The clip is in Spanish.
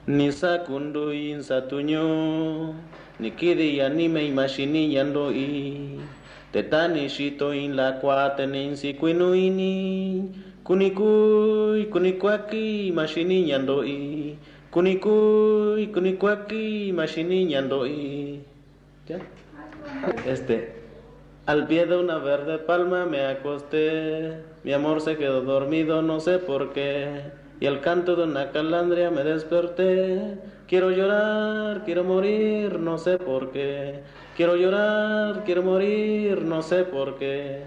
Ni sakundu in satuño, ni kidi anime imashini yando i. Tetani shito in la cuate nin si ini. Kunikui, kunikuaki, mashini yando i. Kunikui, kunikuaki, mashini yando i. ¿Ya? Al pie de una verde palma me acosté, mi amor se quedó dormido, no sé por qué, y al canto de una calandria me desperté. Quiero llorar, quiero morir, no sé por qué. Quiero llorar, quiero morir, no sé por qué.